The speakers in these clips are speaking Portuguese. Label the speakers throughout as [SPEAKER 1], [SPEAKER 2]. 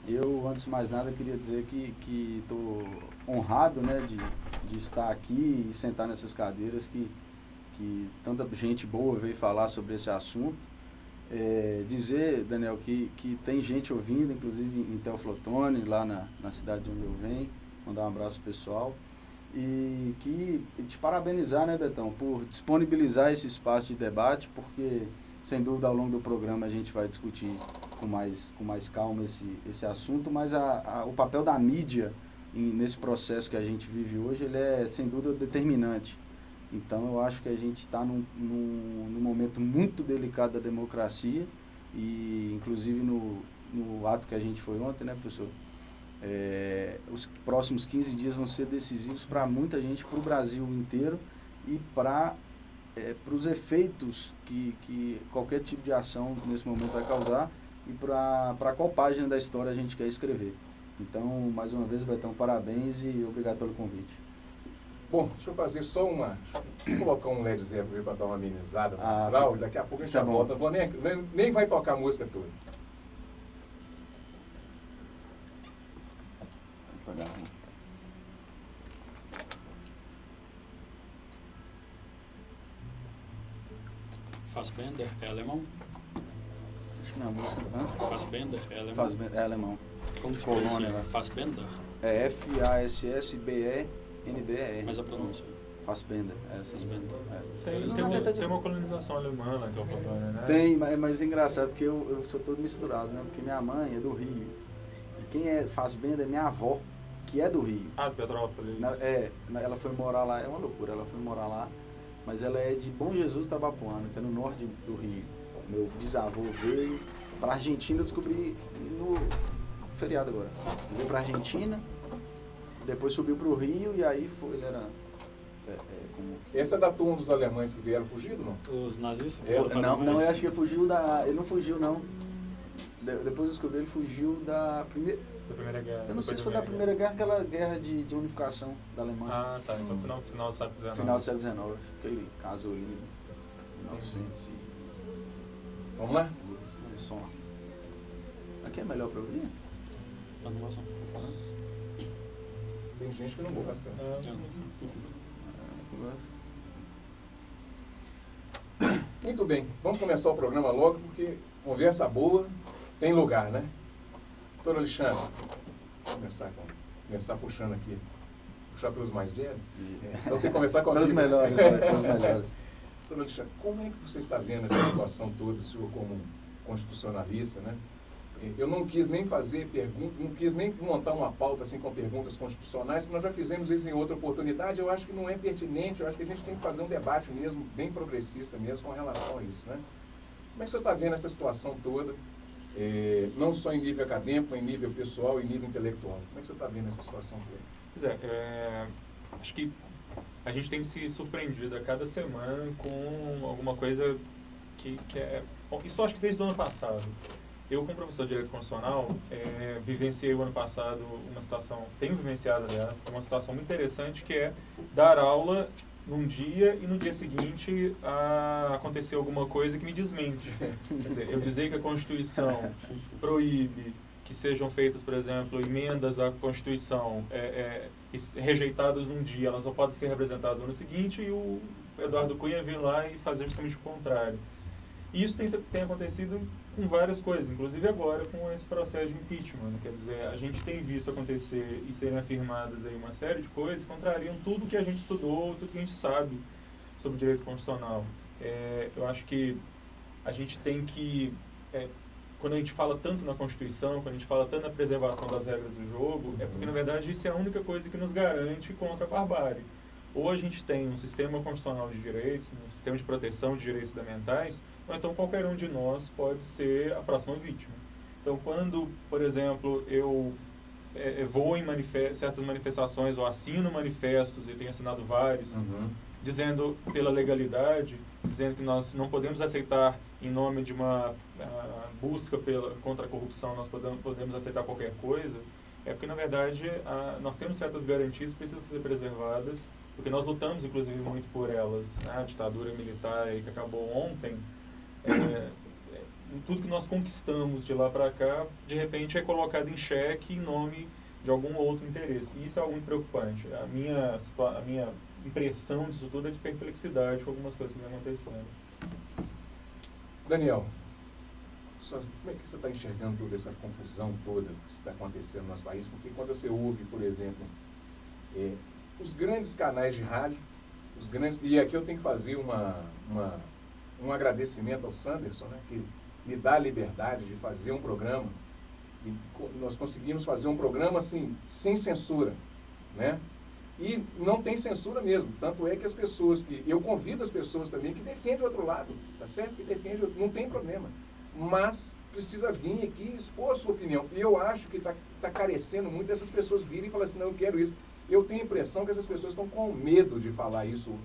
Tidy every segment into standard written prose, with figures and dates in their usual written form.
[SPEAKER 1] Eu, antes de mais nada, queria dizer que estou honrado, né, de estar aqui e sentar nessas cadeiras que tanta gente boa veio falar sobre esse assunto. Dizer, Daniel, que tem gente ouvindo, inclusive em Teoflotone, lá na cidade de onde eu venho, mandar um abraço pessoal. E te parabenizar, né, Betão, por disponibilizar esse espaço de debate, porque, sem dúvida, ao longo do programa a gente vai discutir com mais calma esse assunto, mas o papel da mídia nesse processo que a gente vive hoje, ele é, sem dúvida, determinante. Então, eu acho que a gente está num momento muito delicado da democracia e, inclusive, no ato que a gente foi ontem, né, professor? Os próximos 15 dias vão ser decisivos para muita gente, para o Brasil inteiro e para os efeitos que qualquer tipo de ação nesse momento vai causar e para qual página da história a gente quer escrever. Então, mais uma vez, Betão, parabéns e obrigado pelo convite.
[SPEAKER 2] Bom, deixa eu fazer só deixa eu colocar um Led Zeppelin para dar uma amenizada no astral, daqui a pouco a gente já volta. Nem vai tocar a música toda.
[SPEAKER 1] Vou pegar
[SPEAKER 3] Fassbender é alemão?
[SPEAKER 1] Acho que não é música.
[SPEAKER 3] Fassbender é alemão?
[SPEAKER 1] Fassbender é alemão.
[SPEAKER 3] Como se
[SPEAKER 1] Colônia,
[SPEAKER 3] pronuncia?
[SPEAKER 1] né?
[SPEAKER 3] Fassbender?
[SPEAKER 1] É Fassbender.
[SPEAKER 3] Mas a pronúncia?
[SPEAKER 1] Fassbender.
[SPEAKER 3] Fassbender.
[SPEAKER 4] Tem uma colonização alemã na Teoflotone, né?
[SPEAKER 1] Tem, mas é engraçado porque eu sou todo misturado, né? Porque minha mãe é do Rio. E quem faz Bender é minha avó, que é do Rio.
[SPEAKER 4] Ah, de Petrópolis.
[SPEAKER 1] Ela foi morar lá, é uma loucura, ela foi morar lá, mas ela é de Bom Jesus Tabapuana, que é no norte do Rio. Meu bisavô veio pra Argentina, eu descobri no feriado agora. Ele veio pra Argentina, depois subiu pro Rio e aí foi, ele era...
[SPEAKER 2] Essa é da turma dos alemães que vieram fugidos, não?
[SPEAKER 3] Os nazistas?
[SPEAKER 1] Não, eu acho que ele fugiu da... Ele não fugiu, não. Depois eu descobri, ele fugiu da primeira...
[SPEAKER 4] Da Primeira Guerra.
[SPEAKER 1] Eu não sei se foi da Primeira Guerra, aquela guerra de unificação da Alemanha.
[SPEAKER 4] Ah, tá. Então final do século XIX.
[SPEAKER 1] Final do século XIX. Aquele caso ali, 1900 e...
[SPEAKER 2] Vamos lá?
[SPEAKER 1] Som. Aqui é melhor pra ouvir?
[SPEAKER 2] Tem gente que não gosta. Muito bem, vamos começar o programa logo, porque conversa boa tem lugar, né? Doutor Alexandre, começar puxando aqui. Puxar pelos mais velhos? Então tem que começar com
[SPEAKER 1] pelos melhores, pelos melhores.
[SPEAKER 2] Doutor Alexandre, como é que você está vendo essa situação toda, o senhor como constitucionalista, né? Eu não quis nem fazer perguntas, não quis nem montar uma pauta assim com perguntas constitucionais, que nós já fizemos isso em outra oportunidade. Eu acho que não é pertinente, eu acho que a gente tem que fazer um debate mesmo, bem progressista mesmo, com relação a isso, né? Como é que você está vendo essa situação toda, não só em nível acadêmico, em nível pessoal, em nível intelectual? Como é que você está vendo essa situação toda?
[SPEAKER 4] Pois acho que a gente tem se surpreendido a cada semana com alguma coisa que é... Bom, isso acho que desde o ano passado. Eu, como professor de Direito Constitucional, vivenciei o ano passado uma situação, tenho vivenciado, aliás, uma situação muito interessante, que é dar aula num dia e no dia seguinte acontecer alguma coisa que me desmente. Quer dizer, eu dizer que a Constituição proíbe que sejam feitas, por exemplo, emendas à Constituição rejeitadas num dia, elas só podem ser representadas no ano seguinte, e o Eduardo Cunha vir lá e fazer justamente o contrário. E isso tem acontecido com várias coisas, inclusive agora com esse processo de impeachment. Quer dizer, a gente tem visto acontecer e serem afirmadas aí uma série de coisas que contrariam tudo que a gente estudou, tudo que a gente sabe sobre direito constitucional. Eu acho que a gente tem que, quando a gente fala tanto na Constituição, quando a gente fala tanto na preservação das regras do jogo, é porque, na verdade, isso é a única coisa que nos garante contra a barbárie. Ou a gente tem um sistema constitucional de direitos, um sistema de proteção de direitos fundamentais, ou então qualquer um de nós pode ser a próxima vítima. Então, quando, por exemplo, eu vou em certas manifestações ou assino manifestos, e tenho assinado vários, dizendo pela legalidade, dizendo que nós não podemos aceitar, em nome de uma busca contra a corrupção, nós podemos aceitar qualquer coisa, é porque, na verdade, nós temos certas garantias que precisam ser preservadas, porque nós lutamos, inclusive, muito por elas. Né? A ditadura militar que acabou ontem tudo que nós conquistamos de lá para cá, de repente é colocado em xeque em nome de algum outro interesse. E isso é algo muito preocupante. A minha impressão disso tudo é de perplexidade com algumas coisas que vem acontecendo.
[SPEAKER 2] Daniel, como é que você está enxergando toda essa confusão toda que está acontecendo no nosso país? Porque quando você ouve, por exemplo, os grandes canais de rádio, e aqui eu tenho que fazer um agradecimento ao Sanderson, né, que me dá a liberdade de fazer um programa, e nós conseguimos fazer um programa assim, sem censura, né? E não tem censura mesmo, tanto é que as pessoas eu convido as pessoas também que defendem o outro lado, tá certo? Que defendem, não tem problema, mas precisa vir aqui expor a sua opinião. E eu acho que está carecendo muito dessas pessoas virem e falar assim, não, eu quero isso. Eu tenho a impressão que essas pessoas estão com medo de falar isso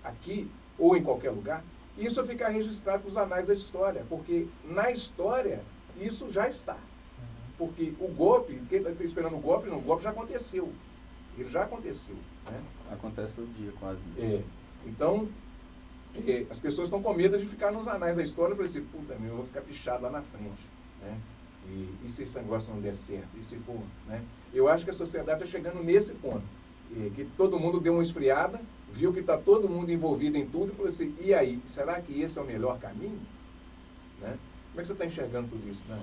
[SPEAKER 2] aqui ou em qualquer lugar, e isso ficar registrado nos anais da história, porque na história isso já está. Porque o golpe, quem está esperando o golpe, não, o golpe já aconteceu. Ele já aconteceu. Né?
[SPEAKER 1] Acontece todo dia, quase.
[SPEAKER 2] Então, as pessoas estão com medo de ficar nos anais da história e falar assim, puta, eu vou ficar pichado lá na frente. Né? E se esse negócio não der certo? E se for? Né? Eu acho que a sociedade está chegando nesse ponto. Que todo mundo deu uma esfriada, viu que está todo mundo envolvido em tudo e falou assim, e aí, será que esse é o melhor caminho? Né? Como é que você está enxergando tudo isso? Né?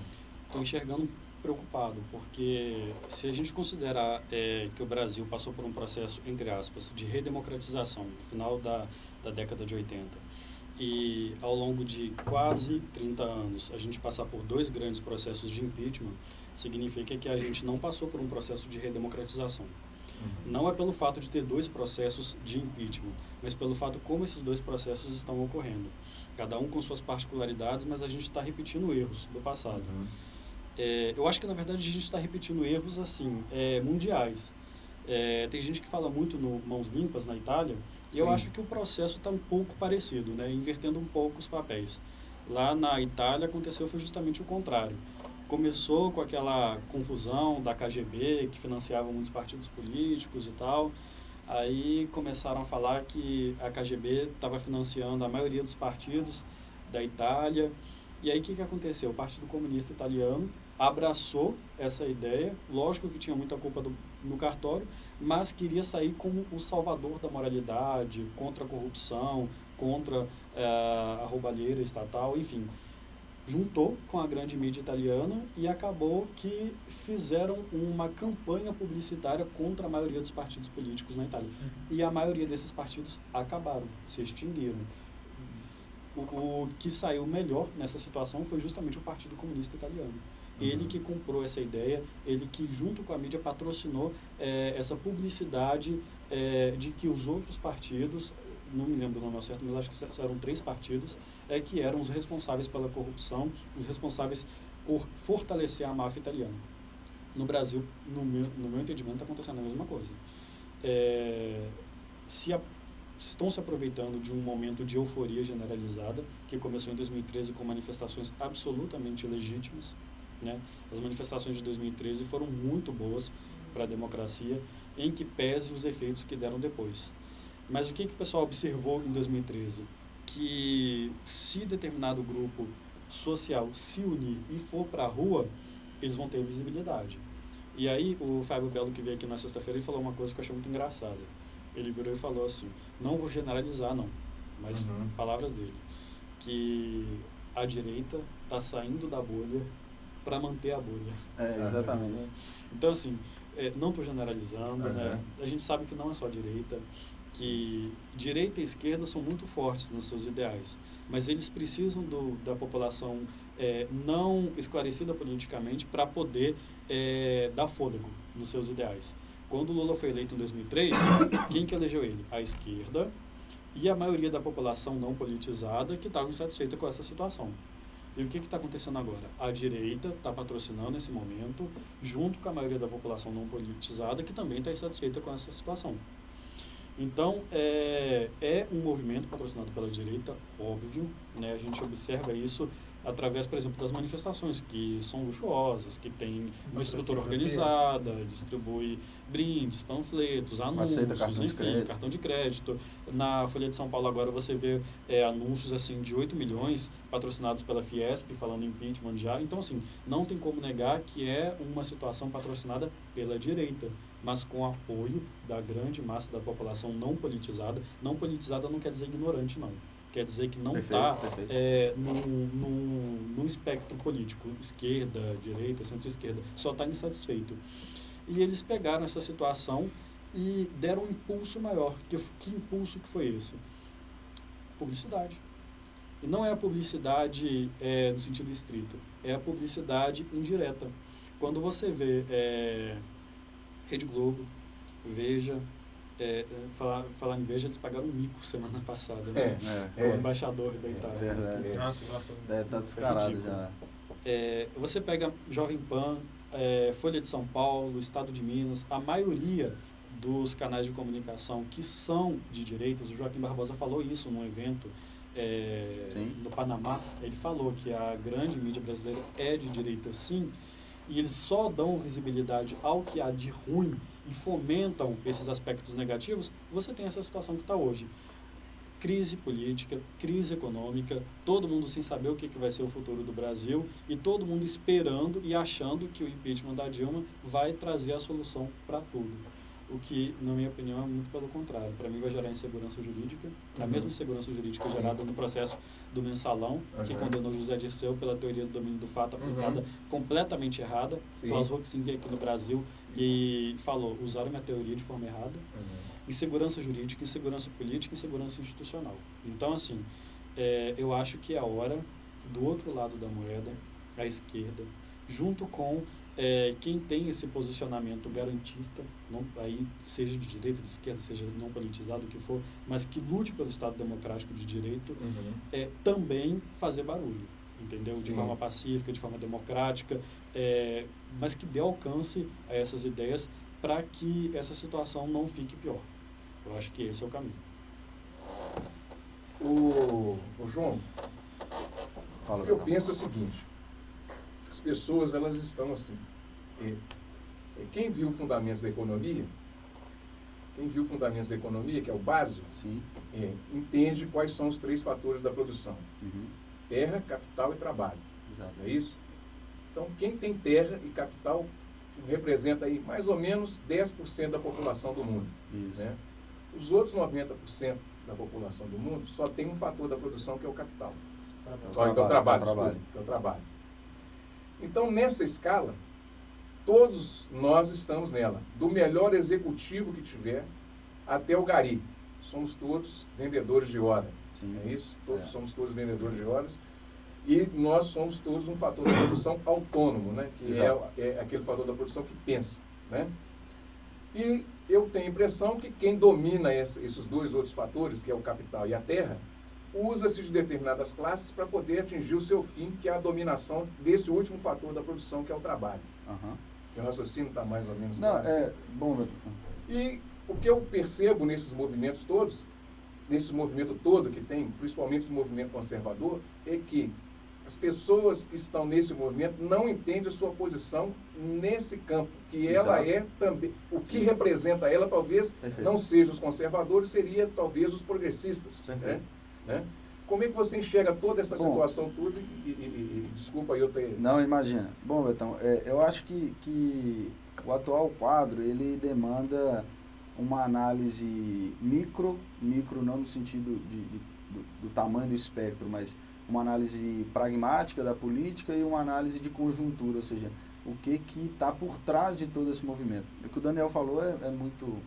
[SPEAKER 3] Estou enxergando preocupado, porque se a gente considerar que o Brasil passou por um processo, entre aspas, de redemocratização no final da década de 80, e ao longo de quase 30 anos a gente passar por 2 grandes processos de impeachment, significa que a gente não passou por um processo de redemocratização. Não é pelo fato de ter 2 processos de impeachment, mas pelo fato como esses 2 processos estão ocorrendo. Cada um com suas particularidades, mas a gente está repetindo erros do passado. Eu acho que, na verdade, a gente está repetindo erros assim, mundiais. Tem gente que fala muito no Mãos Limpas, na Itália, e eu acho que o processo está um pouco parecido, né, invertendo um pouco os papéis. Lá na Itália aconteceu foi justamente o contrário. Começou com aquela confusão da KGB, que financiava muitos partidos políticos e tal. Aí começaram a falar que a KGB estava financiando a maioria dos partidos da Itália. E aí o que aconteceu? O Partido Comunista Italiano abraçou essa ideia, lógico que tinha muita culpa no cartório, mas queria sair como o salvador da moralidade, contra a corrupção, contra a roubalheira estatal, enfim. Juntou com a grande mídia italiana e acabou que fizeram uma campanha publicitária contra a maioria dos partidos políticos na Itália. E a maioria desses partidos acabaram, se extinguiram. O que saiu melhor nessa situação foi justamente o Partido Comunista Italiano. Ele que comprou essa ideia, ele que junto com a mídia patrocinou essa publicidade de que os outros partidos, não me lembro o nome certo, mas acho que eram 3 partidos, que eram os responsáveis pela corrupção, os responsáveis por fortalecer a máfia italiana. No Brasil, no meu entendimento, está acontecendo a mesma coisa. Estão se aproveitando de um momento de euforia generalizada, que começou em 2013 com manifestações absolutamente legítimas. Né? As manifestações de 2013 foram muito boas para a democracia, em que pese os efeitos que deram depois. Mas o que o pessoal observou em 2013? Que se determinado grupo social se unir e for para a rua, eles vão ter visibilidade. E aí o Fábio Belo, que veio aqui na sexta-feira, ele falou uma coisa que eu achei muito engraçada. Ele virou e falou assim, não vou generalizar não, mas palavras dele, que a direita está saindo da bolha para manter a bolha.
[SPEAKER 1] Exatamente.
[SPEAKER 3] Então, assim, não estou generalizando, né? A gente sabe que não é só a direita, que direita e esquerda são muito fortes nos seus ideais, mas eles precisam da população não esclarecida politicamente para poder dar fôlego nos seus ideais. Quando o Lula foi eleito em 2003, quem que elegeu ele? A esquerda e a maioria da população não politizada que estava insatisfeita com essa situação. E o que está acontecendo agora? A direita está patrocinando esse momento, junto com a maioria da população não politizada, que também está insatisfeita com essa situação. Então, é um movimento patrocinado pela direita, óbvio, né? A gente observa isso através, por exemplo, das manifestações, que são luxuosas, que tem uma estrutura
[SPEAKER 4] Patrocínio,
[SPEAKER 3] organizada, distribui brindes, panfletos, anúncios,
[SPEAKER 1] Aceita cartão de
[SPEAKER 3] enfim,
[SPEAKER 1] crédito.
[SPEAKER 3] cartão de crédito. Na Folha de São Paulo agora você vê anúncios assim de 8 milhões patrocinados pela Fiesp, falando em impeachment já. Então, assim, não tem como negar que é uma situação patrocinada pela direita, mas com apoio da grande massa da população não politizada. Não politizada não quer dizer ignorante, não. Quer dizer que não está
[SPEAKER 1] Perfeito.
[SPEAKER 3] num espectro político, esquerda, direita, centro-esquerda, só está insatisfeito. E eles pegaram essa situação e deram um impulso maior. Que impulso que foi esse? Publicidade. E não é a publicidade no sentido estrito, é a publicidade indireta. Quando você vê Rede Globo, Veja, falar em Veja, eles pagaram um mico semana passada, né? O embaixador da Itália.
[SPEAKER 1] Verdade.
[SPEAKER 4] Nossa,
[SPEAKER 1] Tá descarado
[SPEAKER 3] ridículo.
[SPEAKER 1] já.
[SPEAKER 3] Você pega Jovem Pan, Folha de São Paulo, Estado de Minas, a maioria dos canais de comunicação que são de direitas, o Joaquim Barbosa falou isso num evento no Panamá, ele falou que a grande mídia brasileira é de direita sim, e eles só dão visibilidade ao que há de ruim e fomentam esses aspectos negativos. Você tem essa situação que está hoje. Crise política, crise econômica, todo mundo sem saber o que vai ser o futuro do Brasil e todo mundo esperando e achando que o impeachment da Dilma vai trazer a solução para tudo. O que, na minha opinião, é muito pelo contrário. Para mim vai gerar insegurança jurídica, a mesma insegurança jurídica gerada no processo do Mensalão, que condenou José Dirceu pela teoria do domínio do fato aplicada completamente errada. Klaus Roxin veio aqui no Brasil e falou, usaram minha teoria de forma errada. Insegurança jurídica, insegurança política, insegurança institucional. Então, assim, eu acho que é a hora, do outro lado da moeda, a esquerda, junto com quem tem esse posicionamento garantista, não, aí seja de direita, de esquerda, seja não politizado, o que for, mas que lute pelo Estado democrático de direito, também fazer barulho, entendeu? De forma pacífica, de forma democrática, mas que dê alcance a essas ideias para que essa situação não fique pior. Eu acho que esse é o caminho.
[SPEAKER 2] O João,
[SPEAKER 1] Fala,
[SPEAKER 2] o que eu penso é o seguinte, as pessoas elas estão assim, quem viu Fundamentos da Economia, que é o básico, entende quais são os 3 fatores da produção. Terra, capital e trabalho.
[SPEAKER 1] Exato.
[SPEAKER 2] Não é isso? Então, quem tem terra e capital representa aí mais ou menos 10% da população do mundo.
[SPEAKER 1] Isso.
[SPEAKER 2] Né? Os outros 90% da população do mundo só tem um fator da produção que é o capital. Que é o trabalho. Então, nessa escala, todos nós estamos nela. Do melhor executivo que tiver até o gari. Somos todos vendedores de hora.
[SPEAKER 1] Sim.
[SPEAKER 2] É isso? Somos todos vendedores de horas. E nós somos todos um fator da produção autônomo, né? Que é aquele fator da produção que pensa. Né? E eu tenho a impressão que quem domina esses 2 outros fatores, que é o capital e a terra, usa-se de determinadas classes para poder atingir o seu fim, que é a dominação desse último fator da produção, que é o trabalho. Meu raciocínio está mais ou menos claro assim.
[SPEAKER 1] Bom.
[SPEAKER 2] E o que eu percebo nesses movimentos todos, nesse movimento todo que tem, principalmente o movimento conservador, é que as pessoas que estão nesse movimento não entendem a sua posição nesse campo, que ela é também, o que representa ela talvez não seja os conservadores, seria talvez os progressistas. Né? Como é que você enxerga toda essa situação toda e desculpa eu ter...
[SPEAKER 1] Não, imagina. Bom, Betão, eu acho que o atual quadro, ele demanda uma análise micro não no sentido do tamanho do espectro, mas uma análise pragmática da política e uma análise de conjuntura, ou seja, o que está por trás de todo esse movimento. O que o Daniel falou é muito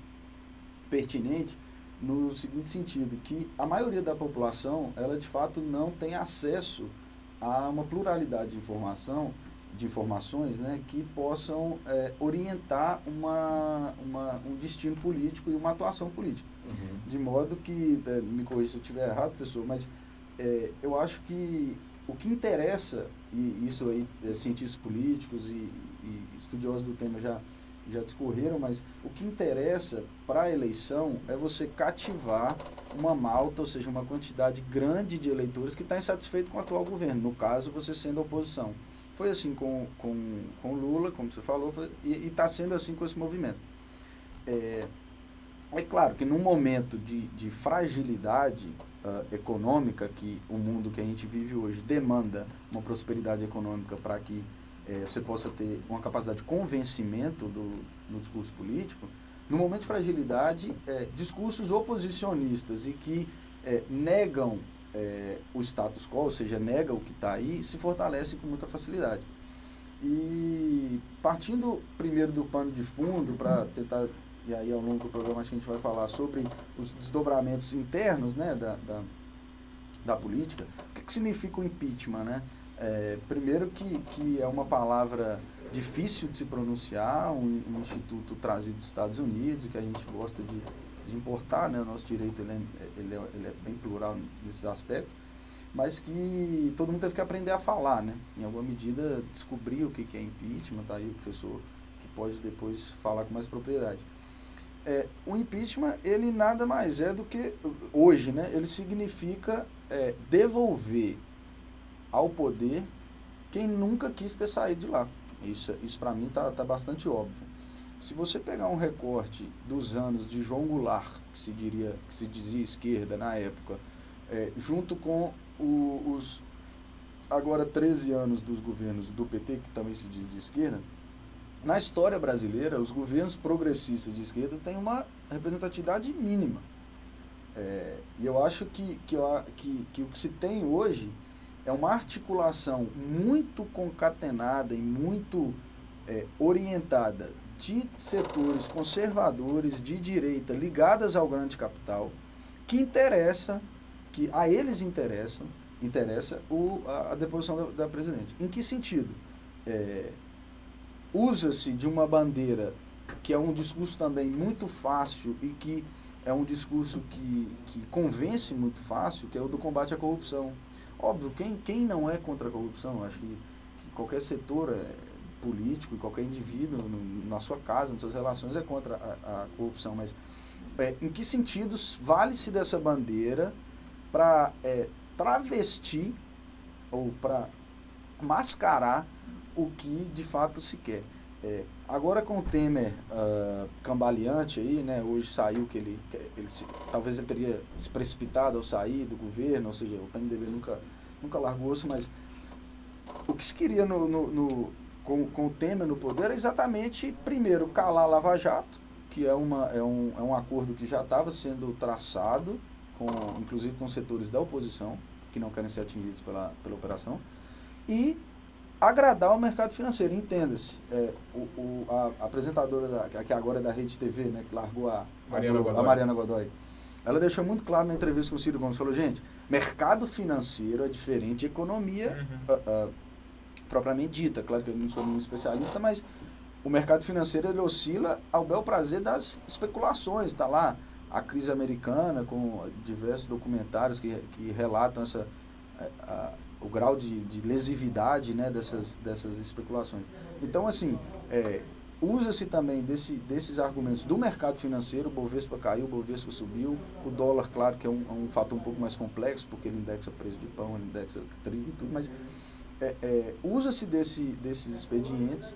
[SPEAKER 1] pertinente no seguinte sentido, que a maioria da população, ela de fato não tem acesso a uma pluralidade de informações, né, que possam orientar um destino político e uma atuação política. De modo que, me corrija se eu estiver errado, professor, mas eu acho que o que interessa, e isso aí cientistas políticos e estudiosos do tema já discorreram, mas o que interessa para a eleição é você cativar uma malta, ou seja, uma quantidade grande de eleitores que está insatisfeito com o atual governo, no caso, você sendo a oposição. Foi assim com Lula, como você falou, e está sendo assim com esse movimento. É claro que num momento de fragilidade econômica, que o mundo que a gente vive hoje demanda uma prosperidade econômica para que você possa ter uma capacidade de convencimento no discurso político, no momento de fragilidade, discursos oposicionistas e que negam o status quo, ou seja, negam o que está aí, se fortalecem com muita facilidade. E partindo primeiro do pano de fundo, para tentar, e aí ao longo do programa acho que a gente vai falar sobre os desdobramentos internos, né, da política, o que significa o impeachment, né? Primeiro que é uma palavra difícil de se pronunciar, um instituto trazido dos Estados Unidos, que a gente gosta de importar, né? O nosso direito ele é bem plural nesses aspectos, mas que todo mundo teve que aprender a falar, né? Em alguma medida descobrir o que é impeachment, tá aí o professor que pode depois falar com mais propriedade. O impeachment, ele nada mais é do que, hoje, né? Ele significa devolver ao poder quem nunca quis ter saído de lá. Isso para mim tá bastante óbvio. Se você pegar um recorte dos anos de João Goulart, que se dizia esquerda na época, junto com os agora 13 anos dos governos do PT, que também se diz de esquerda, na história brasileira, os governos progressistas de esquerda têm uma representatividade mínima. E eu acho que o que se tem hoje é uma articulação muito concatenada e muito orientada de setores conservadores de direita ligadas ao grande capital, que a eles interessa a deposição da presidente. Em que sentido? Usa-se de uma bandeira que é um discurso também muito fácil e que é um discurso que convence muito fácil, que é o do combate à corrupção. Óbvio, quem não é contra a corrupção? Acho que qualquer setor político e qualquer indivíduo na sua casa, nas suas relações, é contra a corrupção. Mas em que sentidos vale-se dessa bandeira para travestir ou para mascarar o que de fato se quer? Agora com o Temer cambaleante aí, né, hoje saiu que talvez ele teria se precipitado ao sair do governo, ou seja, o PMDB nunca largou isso, mas o que se queria com o Temer no poder era exatamente, primeiro, calar a Lava Jato, que é um acordo que já estava sendo traçado, inclusive com setores da oposição, que não querem ser atingidos pela operação, e agradar o mercado financeiro, entenda-se. A apresentadora que agora é da Rede TV, né, que largou a Mariana Godoy, ela deixou muito claro na entrevista com o Ciro Gomes, falou, gente, mercado financeiro é diferente de economia propriamente dita. Claro que eu não sou nenhum especialista, mas o mercado financeiro ele oscila ao bel prazer das especulações. Está lá a crise americana, com diversos documentários que relatam o grau de lesividade, né, dessas especulações. Então, assim, usa-se também desses argumentos do mercado financeiro. O Bovespa caiu, o Bovespa subiu, o dólar, claro que é um fator um pouco mais complexo, porque ele indexa preço de pão, ele indexa trigo e tudo, mas usa-se desses expedientes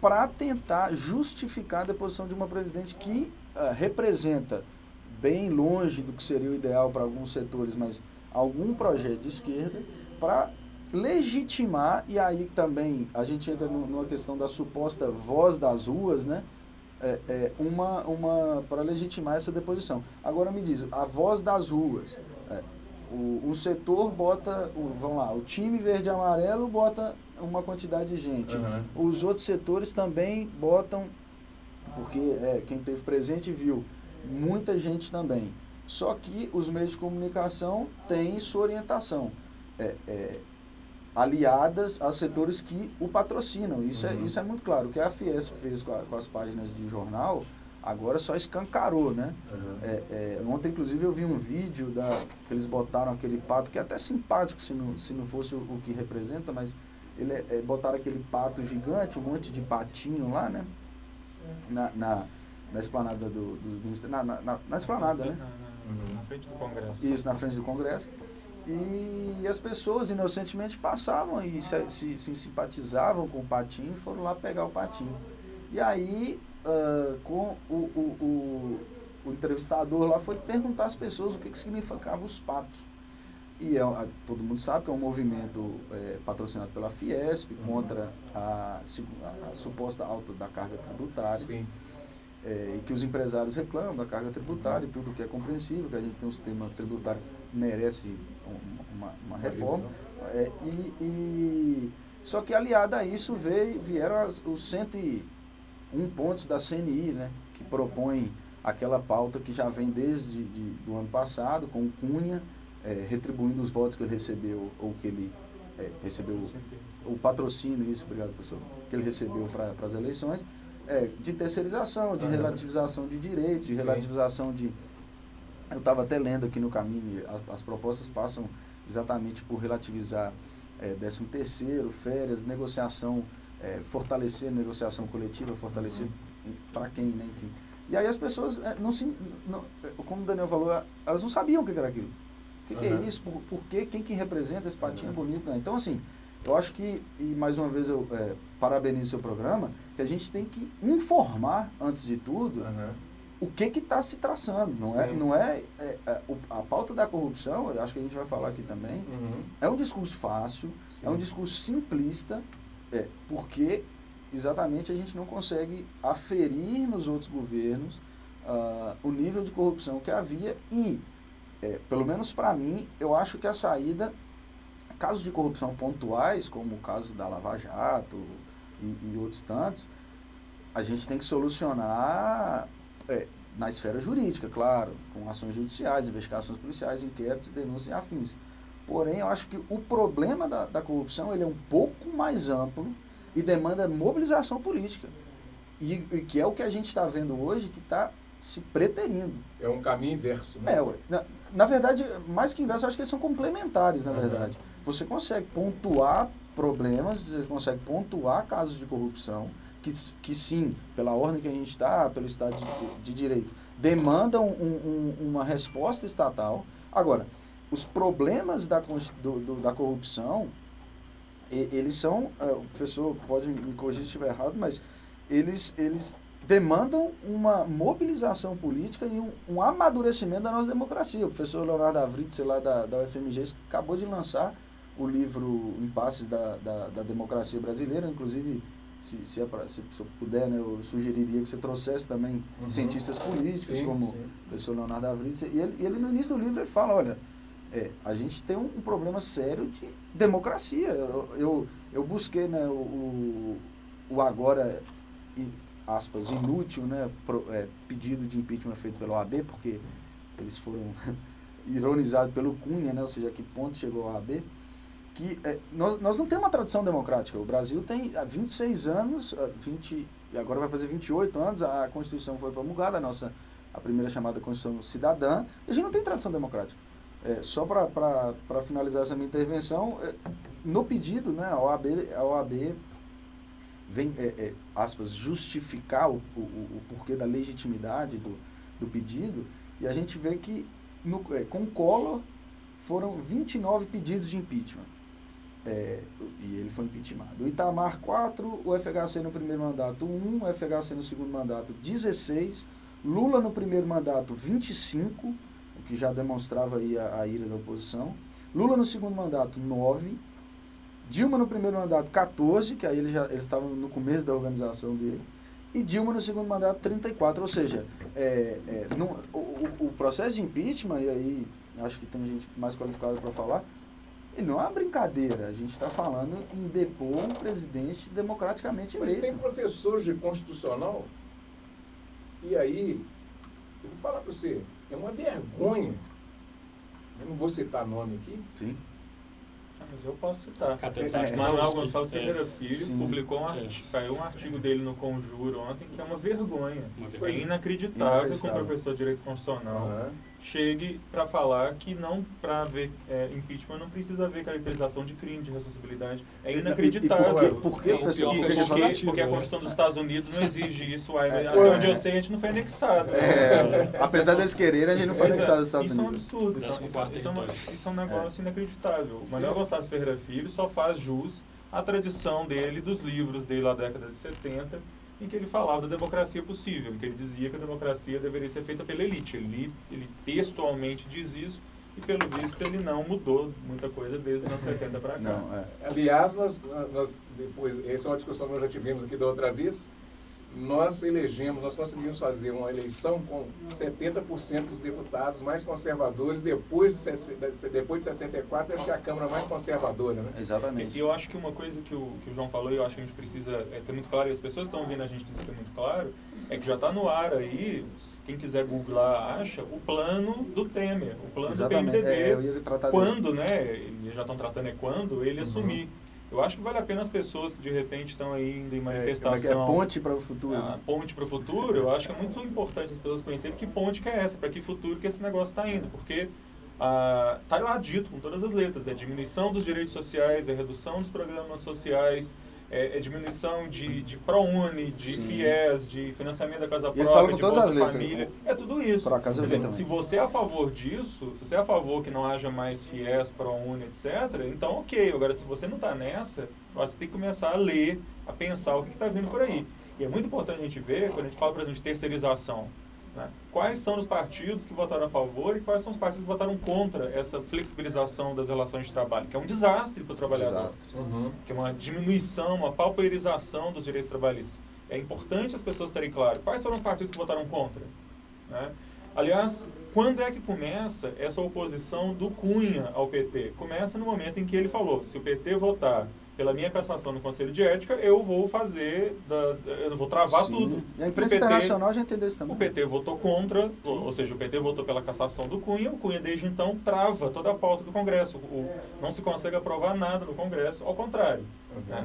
[SPEAKER 1] para tentar justificar a deposição de uma presidente que representa, bem longe do que seria o ideal para alguns setores, mas algum projeto de esquerda, para legitimar, e aí também a gente entra numa questão da suposta voz das ruas, né? Para legitimar essa deposição. Agora me diz, a voz das ruas, um setor bota, vamos lá, o time verde e amarelo bota uma quantidade de gente, os outros setores também botam, porque quem esteve presente viu, muita gente também. Só que os meios de comunicação têm sua orientação, aliadas a setores que o patrocinam. Isso é muito claro. O que a Fiesp fez com as páginas de jornal, agora só escancarou, né? Ontem, inclusive, eu vi um vídeo que eles botaram aquele pato, que é até simpático se não fosse o que representa, mas botaram aquele pato gigante, um monte de patinho lá, né? na esplanada do Ministério, na esplanada, né?
[SPEAKER 4] Na frente do Congresso.
[SPEAKER 1] Isso, na frente do Congresso. E as pessoas inocentemente passavam e se simpatizavam com o Patinho e foram lá pegar o Patinho. E aí, com o entrevistador lá foi perguntar às pessoas o que significava os patos. E todo mundo sabe que é um movimento patrocinado pela Fiesp contra a suposta alta da carga tributária.
[SPEAKER 2] Sim.
[SPEAKER 1] E que os empresários reclamam da carga tributária e tudo que é compreensível, que a gente tem um sistema tributário que merece uma reforma. Só que aliado a isso vieram os 101 pontos da CNI, né, que propõem aquela pauta que já vem desde do ano passado, com o Cunha, retribuindo os votos que ele recebeu, ou que ele recebeu, o patrocínio, isso, obrigado, professor, que ele recebeu para as eleições, de terceirização, de relativização de direitos, de relativização de... Eu estava até lendo aqui no caminho, as propostas passam exatamente por relativizar 13º, férias, negociação, fortalecer a negociação coletiva, fortalecer para quem, né, enfim. E aí as pessoas, como o Daniel falou, elas não sabiam o que era aquilo. O que é isso? Por quê? Quem que representa esse patinho bonito? Né? Então, assim, eu acho que, e mais uma vez eu parabenizo o seu programa, que a gente tem que informar, antes de tudo, o que está se traçando. A pauta da corrupção, eu acho que a gente vai falar aqui também, é um discurso fácil, é um discurso simplista, porque exatamente a gente não consegue aferir nos outros governos o nível de corrupção que havia e, pelo menos para mim, eu acho que a saída, casos de corrupção pontuais, como o caso da Lava Jato e outros tantos, a gente tem que solucionar na esfera jurídica, claro, com ações judiciais, investigações policiais, inquéritos, denúncias e afins. Porém, eu acho que o problema da corrupção ele é um pouco mais amplo e demanda mobilização política. E que é o que a gente está vendo hoje, que está se preterindo.
[SPEAKER 2] É um caminho inverso, né?
[SPEAKER 1] Na verdade, mais que inverso, eu acho que eles são complementares, na verdade. Você consegue pontuar problemas, você consegue pontuar casos de corrupção, que sim, pela ordem que a gente está, pelo Estado de Direito, demandam uma resposta estatal. Agora, os problemas da corrupção, eles são, o professor pode me corrigir se estiver errado, mas eles demandam uma mobilização política e um amadurecimento da nossa democracia. O professor Leonardo Avritz, lá da UFMG, acabou de lançar o livro Impasses da Democracia Brasileira, inclusive, se eu puder, né, eu sugeriria que você trouxesse também cientistas políticos, como o professor Leonardo Avritz, e ele no início do livro ele fala, olha, a gente tem um problema sério de democracia. Eu busquei, né, o agora, aspas, inútil, né, pedido de impeachment feito pela OAB, porque eles foram ironizados pelo Cunha, né, ou seja, a que ponto chegou a OAB, que nós não temos uma tradição democrática. O Brasil tem há 26 anos, e agora vai fazer 28 anos, a Constituição foi promulgada, a primeira chamada Constituição Cidadã, e a gente não tem tradição democrática. Só para finalizar essa minha intervenção, no pedido, né, a OAB vem, aspas, justificar o porquê da legitimidade do pedido, e a gente vê que com o Collor foram 29 pedidos de impeachment. E ele foi impeachmentado. O Itamar, 4, o FHC no primeiro mandato, 1, o FHC no segundo mandato, 16, Lula no primeiro mandato, 25, o que já demonstrava aí a ira da oposição, Lula no segundo mandato, 9, Dilma no primeiro mandato, 14, que aí eles estavam no começo da organização dele, e Dilma no segundo mandato, 34, ou seja, o processo de impeachment, e aí acho que tem gente mais qualificada para falar, ele não é uma brincadeira, a gente está falando em depor um presidente democraticamente eleito.
[SPEAKER 2] Mas tem professores de constitucional, e aí, eu vou falar para você, é uma vergonha, eu não vou citar nome aqui.
[SPEAKER 1] Sim.
[SPEAKER 4] Mas eu posso citar.
[SPEAKER 3] Catedrático
[SPEAKER 4] Manuel Gonçalves Pereira Filho
[SPEAKER 1] sim.
[SPEAKER 4] publicou um artigo dele no Conjuro ontem, que é uma vergonha.
[SPEAKER 3] Uma vergonha.
[SPEAKER 4] É inacreditável que um professor de Direito Constitucional chegue para falar que não, para haver impeachment, não precisa haver caracterização de crime, de responsabilidade. É inacreditável.
[SPEAKER 1] Por que, professor?
[SPEAKER 4] Porque a Constituição dos Estados Unidos não exige isso. Até onde eu sei, a gente não foi anexado.
[SPEAKER 1] Apesar deles quererem, a gente não foi anexado aos Estados Unidos.
[SPEAKER 4] Isso é um absurdo. Isso é um negócio inacreditável. O Manuel Gonçalves Ferreira Filho só faz jus à tradição dele, dos livros dele da década de 70, em que ele falava da democracia possível, em que ele dizia que a democracia deveria ser feita pela elite. Ele textualmente diz isso, e pelo visto ele não mudou muita coisa desde os anos 70 para cá.
[SPEAKER 2] Aliás, nós depois, essa é uma discussão que nós já tivemos aqui da outra vez, nós conseguimos fazer uma eleição com 70% dos deputados mais conservadores depois de 64, acho que é a Câmara mais conservadora, né?
[SPEAKER 1] Exatamente.
[SPEAKER 4] E eu acho que uma coisa que o João falou, e eu acho que a gente precisa ter muito claro, e as pessoas que estão ouvindo a gente precisa ter muito claro, é que já está no ar aí, quem quiser googlar acha, o plano do Temer, o plano do PMDB,
[SPEAKER 1] eu ia tratar
[SPEAKER 4] quando, né, eles já estão tratando quando ele assumir. Eu acho que vale a pena as pessoas que de repente estão aí indo em manifestação.
[SPEAKER 1] Ponte para o futuro.
[SPEAKER 4] Ponte para o futuro, eu acho que é muito importante as pessoas conhecerem que ponte que é essa, para que futuro que esse negócio está indo. Porque está lá dito com todas as letras, é diminuição dos direitos sociais, é redução dos programas sociais, é diminuição de ProUni, de FIES, de financiamento da casa própria, de Bolsa Família, é tudo isso.
[SPEAKER 1] Por acaso eu vi também.
[SPEAKER 4] Se você é a favor disso, se você é a favor que não haja mais FIES, ProUni, etc., então ok. Agora, se você não está nessa, você tem que começar a ler, a pensar o que está vindo por aí. E é muito importante a gente ver, quando a gente fala, por exemplo, de terceirização, né? Quais são os partidos que votaram a favor e quais são os partidos que votaram contra essa flexibilização das relações de trabalho, que é um desastre para o trabalhador, que é uma diminuição, uma pauperização dos direitos trabalhistas. É importante as pessoas terem claro quais foram os partidos que votaram contra, né? Aliás, quando é que começa essa oposição do Cunha ao PT? Começa no momento em que ele falou, se o PT votar pela minha cassação no Conselho de Ética, eu vou eu vou travar tudo.
[SPEAKER 1] E a imprensa internacional já entendeu isso também.
[SPEAKER 4] O PT votou contra, ou seja, o PT votou pela cassação do Cunha, o Cunha desde então trava toda a pauta do Congresso. Não se consegue aprovar nada no Congresso, ao contrário.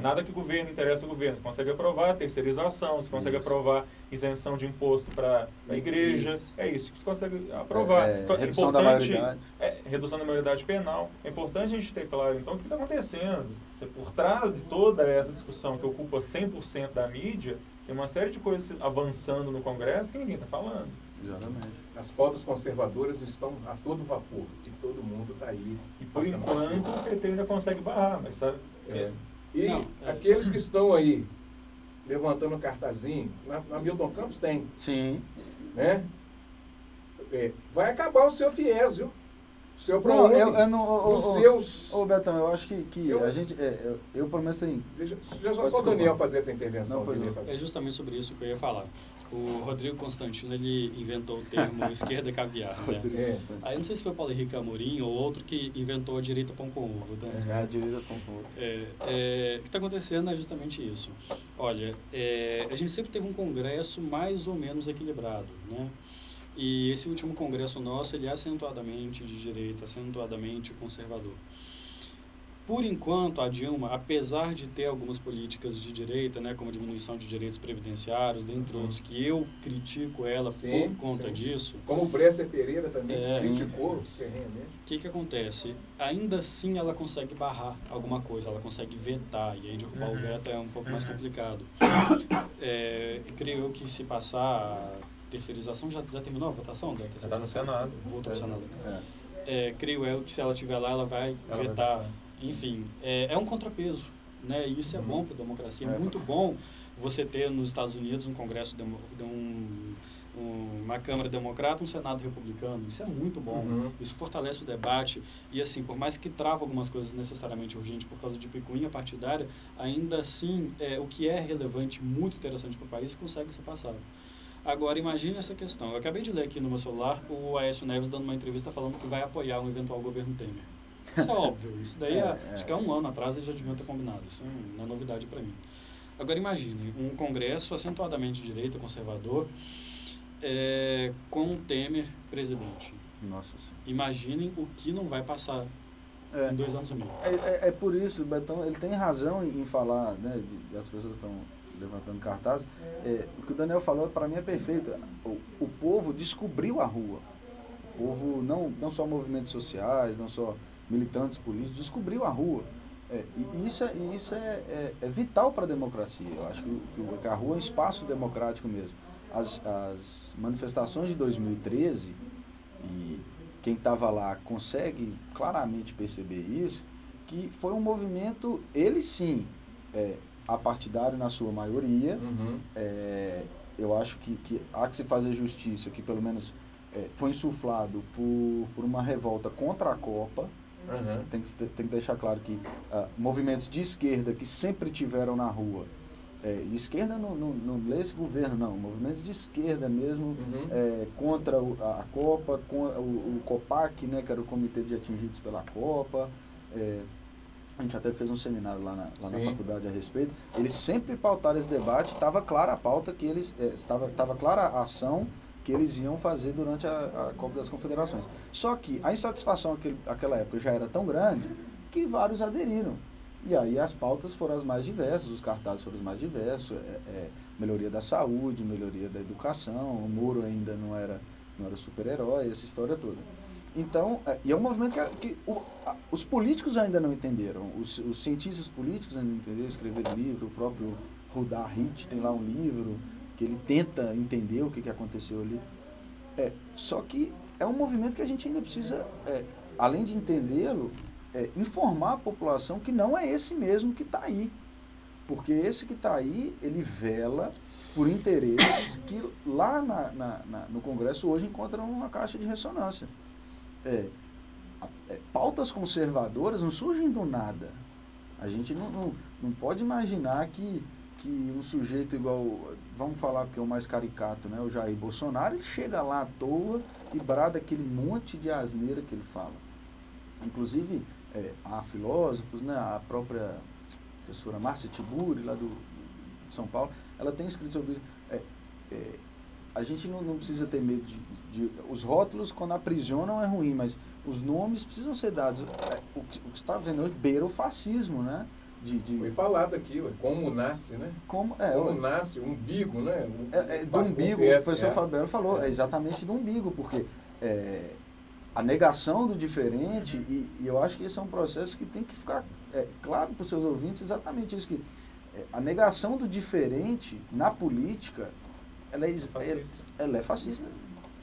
[SPEAKER 4] Nada que o governo interessa ao governo. Se consegue aprovar terceirização, se consegue aprovar isenção de imposto para a igreja, é isso que se consegue aprovar.
[SPEAKER 1] Redução da maioridade.
[SPEAKER 4] Redução da maioridade penal. É importante a gente ter claro, então, o que está acontecendo. Por trás de toda essa discussão que ocupa 100% da mídia, tem uma série de coisas avançando no Congresso que ninguém está falando.
[SPEAKER 1] Exatamente.
[SPEAKER 2] As pautas conservadoras estão a todo vapor, que todo mundo está aí.
[SPEAKER 4] E por enquanto o PT ainda consegue barrar, mas sabe?
[SPEAKER 2] Aqueles que estão aí levantando um cartazinho, na Milton Campos tem.
[SPEAKER 1] Sim.
[SPEAKER 2] Né? Vai acabar o seu FIES, viu? O seu ProUni, os seus...
[SPEAKER 1] Ô, Betão, eu acho que a gente... eu pelo menos tenho...
[SPEAKER 2] Deixa só o Daniel fazer essa intervenção.
[SPEAKER 3] É justamente sobre isso que eu ia falar. O Rodrigo Constantino, ele inventou o termo esquerda caviar. Né? Aí não sei se foi o Paulo Henrique Amorim ou outro que inventou a direita pão com ovo. Né?
[SPEAKER 1] A direita pão com ovo.
[SPEAKER 3] O que está acontecendo é justamente isso. Olha, a gente sempre teve um Congresso mais ou menos equilibrado, né? E esse último congresso nosso, ele é acentuadamente de direita, acentuadamente conservador. Por enquanto, a Dilma, apesar de ter algumas políticas de direita, né, como a diminuição de direitos previdenciários, dentre outros, que eu critico ela por conta disso...
[SPEAKER 2] Como o Bresser Pereira também criticou ferrenhamente.
[SPEAKER 3] O que acontece? Ainda assim ela consegue barrar alguma coisa, ela consegue vetar, e aí derrubar o veto é um pouco mais complicado. Creio eu que se passar... terceirização já terminou a votação?
[SPEAKER 4] Já está no Senado.
[SPEAKER 3] Voltou ao Senado. Creio eu que se ela estiver lá, ela vai vetar. Enfim, é um contrapeso, né? E isso é bom para a democracia. É muito bom você ter nos Estados Unidos um Congresso, uma Câmara Democrata, um Senado Republicano. Isso é muito bom. Isso fortalece o debate. E assim, por mais que trava algumas coisas necessariamente urgentes por causa de picuinha partidária, ainda assim, o que é relevante, muito interessante para o país, consegue ser passado. Agora, imagine essa questão. Eu acabei de ler aqui no meu celular o Aécio Neves dando uma entrevista falando que vai apoiar um eventual governo Temer. Isso é óbvio. Isso daí, acho que há um ano atrás eles já deviam ter combinado. Isso não é novidade para mim. Agora, imagine um congresso acentuadamente de direita, conservador, com um Temer presidente.
[SPEAKER 1] Nossa Senhora.
[SPEAKER 3] Imaginem o que não vai passar em 2 anos e meio.
[SPEAKER 1] É por isso, Betão, ele tem razão em falar, né, as pessoas estão levantando cartazes. O que o Daniel falou, para mim, é perfeito. O povo descobriu a rua. povo, não só movimentos sociais, não só militantes políticos, descobriu a rua. E isso é vital para a democracia. Eu acho que a rua é um espaço democrático mesmo. As manifestações de 2013, e quem estava lá consegue claramente perceber isso, que foi um movimento, ele sim, apartidário na sua maioria. Eu acho que há que se fazer justiça, que pelo menos foi insuflado por uma revolta contra a Copa. Tem que deixar claro que movimentos de esquerda que sempre tiveram na rua, esquerda não lê esse governo, não, movimentos de esquerda mesmo, contra a Copa, com o COPAC, né, que era o Comitê de Atingidos pela Copa. A gente até fez um seminário lá na faculdade a respeito. Eles sempre pautaram esse debate, estava clara a pauta que eles, estava clara a ação que eles iam fazer durante a Copa das Confederações. Só que a insatisfação naquela época já era tão grande que vários aderiram. E aí as pautas foram as mais diversas, os cartazes foram os mais diversos, melhoria da saúde, melhoria da educação, o Moro ainda não era super-herói, essa história toda. Então, e é um movimento que os políticos ainda não entenderam, os cientistas políticos ainda não entenderam, escreveram livro, o próprio Rudar Hit tem lá um livro que ele tenta entender o que aconteceu ali. Só que é um movimento que a gente ainda precisa, além de entendê-lo, informar a população que não é esse mesmo que está aí. Porque esse que está aí, ele vela por interesses que lá no Congresso hoje encontram uma caixa de ressonância. Pautas conservadoras não surgem do nada. A gente não pode imaginar que um sujeito igual, vamos falar porque é o mais caricato, né, o Jair Bolsonaro, ele chega lá à toa e brada aquele monte de asneira que ele fala. Inclusive, há filósofos, né, a própria professora Márcia Tiburi, lá de São Paulo, ela tem escrito sobre isso. A gente não precisa ter medo de... Os rótulos, quando aprisionam, é ruim, mas os nomes precisam ser dados. O que você está vendo hoje beira o fascismo, né?
[SPEAKER 2] Foi falado aqui, como nasce, né? Como nasce, umbigo, né?
[SPEAKER 1] Do umbigo, o professor Fabiano falou, exatamente do umbigo, porque a negação do diferente, e eu acho que esse é um processo que tem que ficar claro para os seus ouvintes, exatamente isso, que a negação do diferente na política, ela é fascista.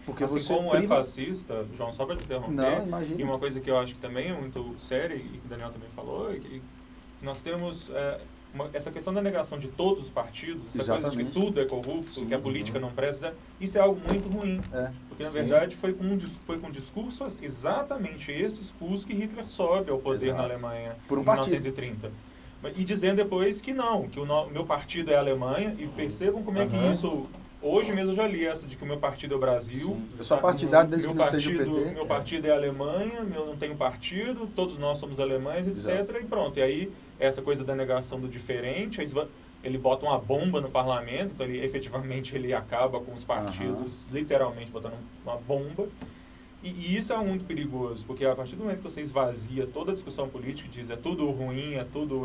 [SPEAKER 1] Porque
[SPEAKER 4] assim
[SPEAKER 1] você
[SPEAKER 4] como é fascista, João, só para te interromper,
[SPEAKER 1] não, imagina.
[SPEAKER 4] E uma coisa que eu acho que também é muito séria, e que o Daniel também falou, é que nós temos essa questão da negação de todos os partidos, essa coisa de que tudo é corrupto, sim, que a política não presta, isso é algo muito ruim. Porque, na verdade, foi com um discurso, exatamente esse discurso que Hitler sobe ao poder na Alemanha em 1930. E dizendo depois que não, que o meu partido é a Alemanha, e percebam como é que isso... Hoje mesmo eu já li essa de que o meu partido é o Brasil. Sim.
[SPEAKER 1] Eu sou partidário desde que não seja o PT.
[SPEAKER 4] Meu partido é a Alemanha, eu não tenho partido, todos nós somos alemães, etc. Exato. E pronto. E aí, essa coisa da negação do diferente, ele bota uma bomba no parlamento, então efetivamente ele acaba com os partidos, literalmente botando uma bomba. E isso é muito perigoso, porque a partir do momento que você esvazia toda a discussão política, diz é tudo ruim, é tudo...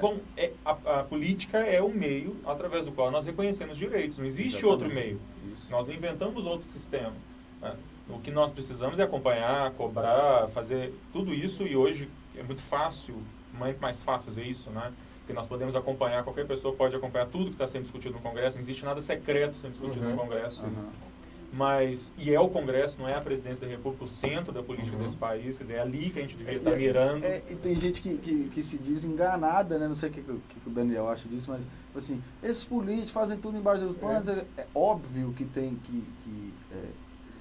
[SPEAKER 4] Bom, a política é o meio através do qual nós reconhecemos direitos. Não existe outro meio. Isso. Nós inventamos outro sistema. Né? O que nós precisamos é acompanhar, cobrar, fazer tudo isso. E hoje é muito fácil, muito mais fácil fazer isso, né? Porque nós podemos acompanhar, qualquer pessoa pode acompanhar tudo que está sendo discutido no Congresso. Não existe nada secreto sendo discutido no Congresso. Mas, e é o Congresso, não é a presidência da República, o centro da política desse país, quer dizer, é ali que a gente devia estar mirando.
[SPEAKER 1] E tem gente que se diz enganada, né? Não sei o que o Daniel acha disso, mas assim, esses políticos fazem tudo embaixo dos panos. É óbvio que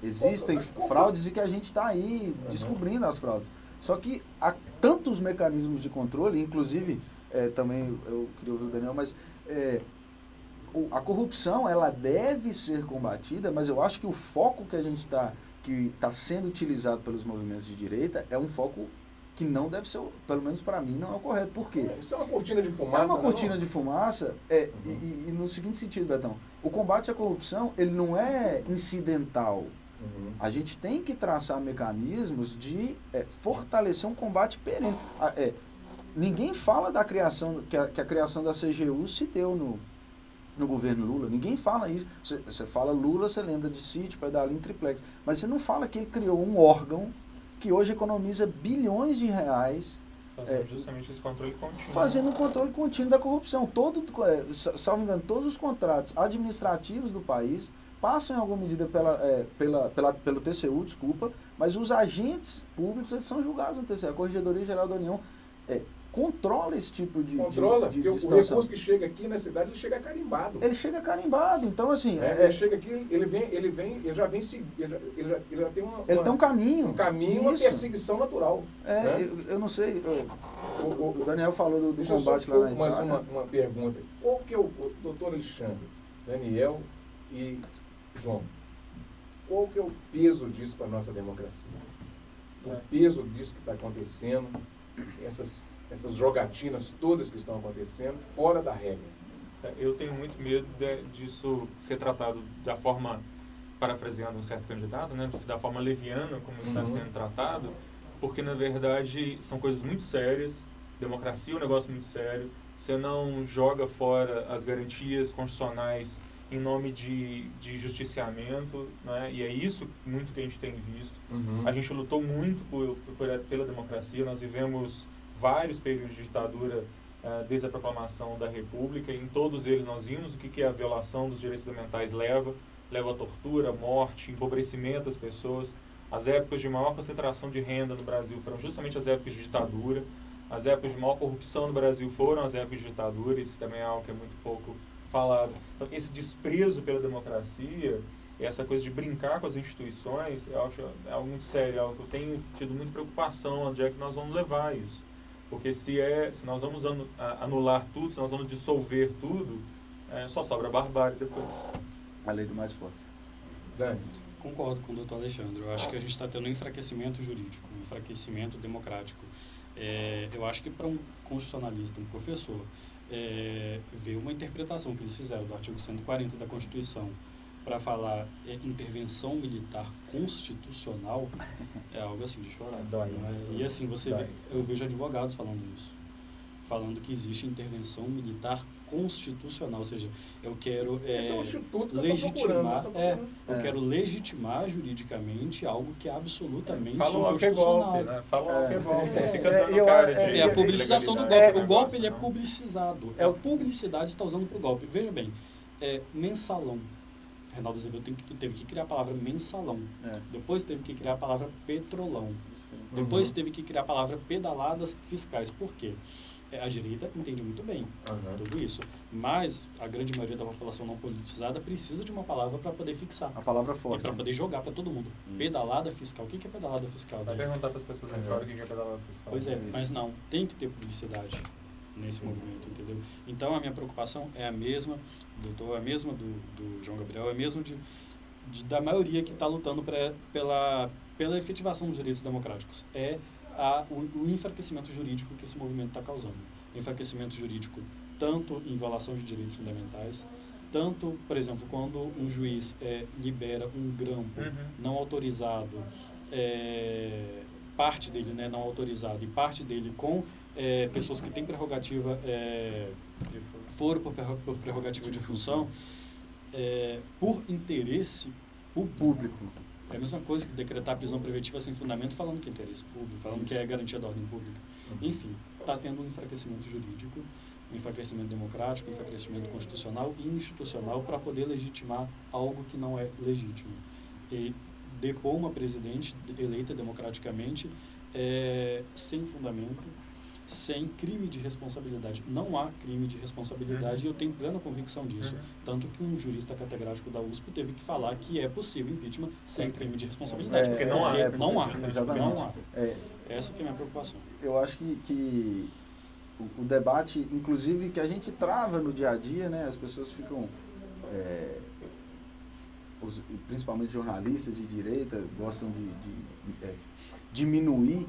[SPEAKER 1] existem fraudes e que a gente está aí descobrindo as fraudes. Só que há tantos mecanismos de controle, inclusive, também eu queria ouvir o Daniel, mas... a corrupção, ela deve ser combatida, mas eu acho que o foco que a gente que está sendo utilizado pelos movimentos de direita é um foco que não deve ser, pelo menos para mim, não é o correto. Por quê?
[SPEAKER 2] Isso é uma cortina de fumaça.
[SPEAKER 1] É uma cortina de fumaça, e no seguinte sentido, Betão, o combate à corrupção, ele não é incidental. A gente tem que traçar mecanismos de fortalecer um combate perene. Ninguém fala da criação, que a criação da CGU se deu no governo Lula. Ninguém fala isso. Você fala Lula, você lembra de sítio, pedalinho, triplex. Mas você não fala que ele criou um órgão que hoje economiza bilhões de reais
[SPEAKER 4] Fazendo justamente esse controle contínuo.
[SPEAKER 1] fazendo um controle contínuo da corrupção. Salvo engano, todos os contratos administrativos do país passam em alguma medida pelo TCU, desculpa, mas os agentes públicos eles são julgados no TCU. A Corregedoria Geral da União controla esse tipo de
[SPEAKER 2] Controla,
[SPEAKER 1] de
[SPEAKER 2] porque o
[SPEAKER 1] situação.
[SPEAKER 2] recurso que chega aqui na cidade, ele chega carimbado.
[SPEAKER 1] Ele chega carimbado, então assim...
[SPEAKER 2] Ele chega aqui, ele já tem
[SPEAKER 1] ele tem um caminho.
[SPEAKER 2] um caminho, uma
[SPEAKER 1] Isso.
[SPEAKER 2] perseguição natural. Né?
[SPEAKER 1] Eu não sei,
[SPEAKER 2] O
[SPEAKER 1] o Daniel falou do
[SPEAKER 2] Deixa eu só
[SPEAKER 1] combate lá na
[SPEAKER 2] mais
[SPEAKER 1] Itália.
[SPEAKER 2] uma pergunta. Qual que é o doutor Alexandre, Daniel e João? Qual que é o peso disso para a nossa democracia? O peso disso que está acontecendo, essas jogatinas todas que estão acontecendo, fora da regra.
[SPEAKER 4] Eu tenho muito medo disso ser tratado da forma, parafraseando um certo candidato, né, da forma leviana como está sendo tratado, porque na verdade são coisas muito sérias. Democracia é um negócio muito sério. Você não joga fora as garantias constitucionais em nome de justiciamento, né? E é isso muito que a gente tem visto. A gente lutou muito pela democracia. Nós vivemos vários períodos de ditadura desde a proclamação da República. Em todos eles nós vimos o que a violação dos direitos fundamentais leva a tortura, morte, empobrecimento das pessoas. As épocas de maior concentração de renda no Brasil foram justamente as épocas de ditadura. As épocas de maior corrupção no Brasil foram as épocas de ditadura. Isso também é algo que é muito pouco falado. Então, esse desprezo pela democracia, essa coisa de brincar com as instituições, eu acho é algo muito sério, é algo que eu tenho tido muita preocupação, onde é que nós vamos levar isso. Porque se nós vamos anular tudo, se nós vamos dissolver tudo, só sobra a barbárie depois.
[SPEAKER 1] A lei do mais forte.
[SPEAKER 2] Dani,
[SPEAKER 3] Concordo com o doutor Alexandre. Eu acho que a gente está tendo um enfraquecimento jurídico, um enfraquecimento democrático. Eu acho que para um constitucionalista, um professor, ver uma interpretação que eles fizeram do artigo 140 da Constituição para falar intervenção militar constitucional é algo assim de chorar.
[SPEAKER 4] Dói.
[SPEAKER 3] E assim, eu vejo advogados falando isso, falando que existe intervenção militar constitucional, ou seja, eu quero
[SPEAKER 2] esse é o instituto que
[SPEAKER 3] legitimar,
[SPEAKER 2] eu
[SPEAKER 3] quero legitimar juridicamente algo que é absolutamente
[SPEAKER 4] Fala logo que é golpe, né? Fala logo que é golpe. Fica dando cara de
[SPEAKER 3] a publicização do golpe.
[SPEAKER 4] ilegalidade.
[SPEAKER 3] O golpe ele é publicizado. A publicidade está usando para o golpe. Veja bem, mensalão. Reinaldo Azevedo teve que criar a palavra mensalão. Depois teve que criar a palavra petrolão. Depois teve que criar a palavra pedaladas fiscais. Por quê? A direita entende muito bem tudo isso. Mas a grande maioria da população não politizada precisa de uma palavra para poder fixar.
[SPEAKER 1] A palavra forte.
[SPEAKER 3] E para poder jogar para todo mundo.
[SPEAKER 1] Isso.
[SPEAKER 3] Pedalada fiscal. O que é pedalada fiscal?
[SPEAKER 4] Vai perguntar para as pessoas aí fora o que é pedalada fiscal.
[SPEAKER 3] Pois mas não. Tem que ter publicidade nesse movimento, entendeu? Então a minha preocupação é a mesma, doutor, é a mesma do João Gabriel, é a mesma da maioria que está lutando pela efetivação dos direitos democráticos. O enfraquecimento jurídico que esse movimento está causando. Enfraquecimento jurídico tanto em violação de direitos fundamentais, tanto, por exemplo, quando um juiz libera um grampo não autorizado, parte dele não autorizado e parte dele com pessoas que têm prerrogativa, foro por prerrogativa de função, por interesse público. É a mesma coisa que decretar prisão preventiva sem fundamento falando que é interesse público, falando que é garantia da ordem pública. Enfim, está tendo um enfraquecimento jurídico, um enfraquecimento democrático, um enfraquecimento constitucional e institucional para poder legitimar algo que não é legítimo. E depor uma presidente eleita democraticamente sem fundamento, sem crime de responsabilidade. Não há crime de responsabilidade e eu tenho plena convicção disso. Tanto que um jurista catedrático da USP teve que falar que é possível impeachment sem crime de responsabilidade.
[SPEAKER 4] Porque não há.
[SPEAKER 3] Não há.
[SPEAKER 1] Exatamente.
[SPEAKER 3] Não há. Essa que é a minha preocupação.
[SPEAKER 1] Eu acho que o debate, inclusive, que a gente trava no dia a dia, né? As pessoas ficam... principalmente jornalistas de direita gostam de diminuir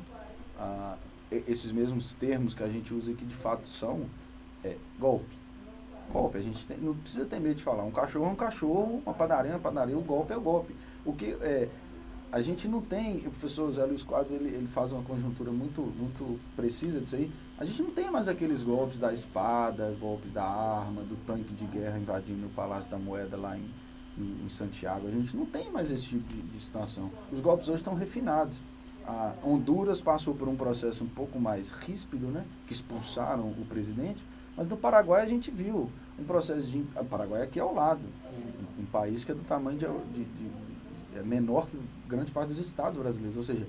[SPEAKER 1] esses mesmos termos que a gente usa que de fato são golpe. A gente não precisa ter medo de falar. Um cachorro é um cachorro, uma padaria é uma padaria, o golpe é o golpe. a gente não tem, o professor Zé Luiz Quadros, ele faz uma conjuntura muito precisa disso aí, a gente não tem mais aqueles golpes da espada, golpes da arma, do tanque de guerra invadindo o Palácio da Moeda lá em Santiago, a gente não tem mais esse tipo de situação. Os golpes hoje estão refinados. A Honduras passou por um processo um pouco mais ríspido, né, que expulsaram o presidente, mas no Paraguai a gente viu um processo de... O Paraguai é aqui ao lado, um país que é do tamanho é menor que grande parte dos estados brasileiros, ou seja,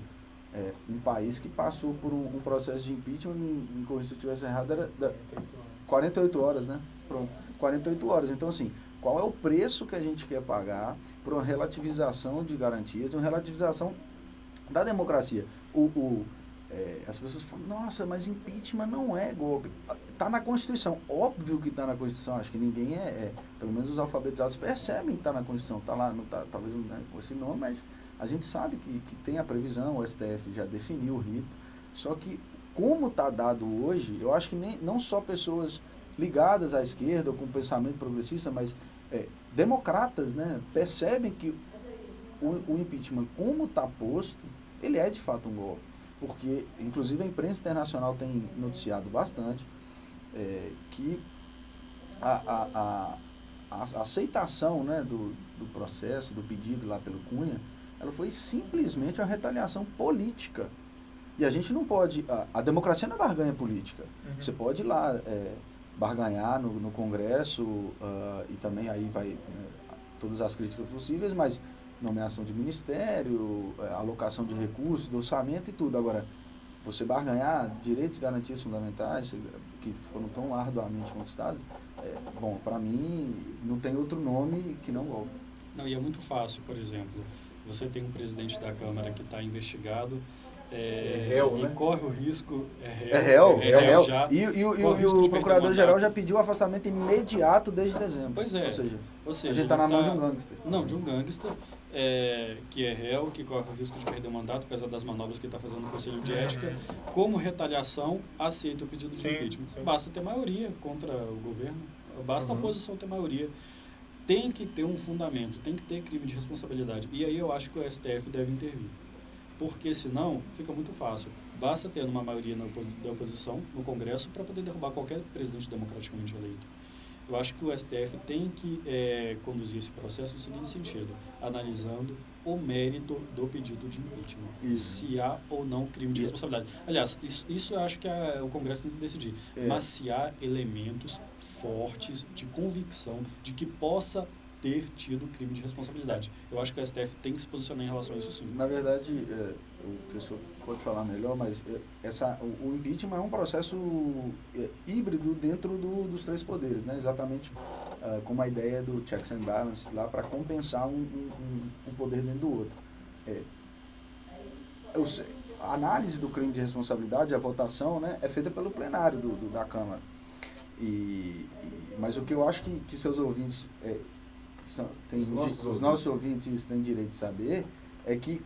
[SPEAKER 1] um país que passou por um processo de impeachment, me corrija se eu estivesse errado, era 48 horas, né? Pronto, 48 horas. Então, assim, qual é o preço que a gente quer pagar por uma relativização de garantias, uma relativização da democracia? As pessoas falam, nossa, mas impeachment não é golpe. Está na Constituição. Óbvio que está na Constituição. Acho que ninguém pelo menos os alfabetizados percebem que está na Constituição. Está lá, não tá, talvez não com esse nome, mas a gente sabe que tem a previsão, o STF já definiu o rito. Só que, como está dado hoje, eu acho que não só pessoas ligadas à esquerda ou com pensamento progressista, mas democratas, né, percebem que o impeachment, como está posto, ele é de fato um golpe. Porque, inclusive, a imprensa internacional tem noticiado bastante que a aceitação, né, do processo, do pedido lá pelo Cunha, ela foi simplesmente uma retaliação política. E a gente não pode... A democracia não é barganha política. Uhum. Você pode ir lá barganhar no Congresso e também aí vai todas as críticas possíveis, mas nomeação de ministério, alocação de recursos, do orçamento e tudo. Agora, você barganhar direitos e garantias fundamentais que foram tão arduamente conquistados, bom, para mim não tem outro nome que não golpe.
[SPEAKER 3] Não, e é muito fácil, por exemplo, você tem um presidente da Câmara que está investigado,
[SPEAKER 2] réu,
[SPEAKER 3] e
[SPEAKER 2] né?
[SPEAKER 3] corre o risco...
[SPEAKER 1] É réu.
[SPEAKER 3] Já,
[SPEAKER 1] e o Procurador-Geral já pediu o afastamento imediato desde dezembro.
[SPEAKER 3] Pois é.
[SPEAKER 1] Ou seja a gente está na mão de um gangster.
[SPEAKER 3] Não, de um gangster, que é réu, que corre o risco de perder o mandato, apesar das manobras que está fazendo no Conselho de Ética. Como retaliação, aceita o pedido de impeachment. Sim. Basta ter maioria contra o governo, basta a oposição ter maioria. Tem que ter um fundamento, tem que ter crime de responsabilidade. E aí eu acho que o STF deve intervir. Porque senão fica muito fácil. Basta ter uma maioria da oposição no Congresso para poder derrubar qualquer presidente democraticamente eleito. Eu acho que o STF tem que conduzir esse processo no seguinte sentido, analisando o mérito do pedido de impeachment. Isso. Se há ou não crime de responsabilidade. Aliás, isso eu acho que o Congresso tem que decidir. Mas se há elementos fortes de convicção de que possa ter tido crime de responsabilidade. Eu acho que o STF tem que se posicionar em relação a isso sim.
[SPEAKER 1] Na verdade, o professor pode falar melhor, mas o impeachment é um processo híbrido dentro dos três poderes, né? Exatamente como a ideia do checks and balances lá para compensar um poder dentro do outro. A análise do crime de responsabilidade, a votação, né, é feita pelo plenário da Câmara. Mas o que eu acho que seus ouvintes... os nossos ouvintes têm direito de saber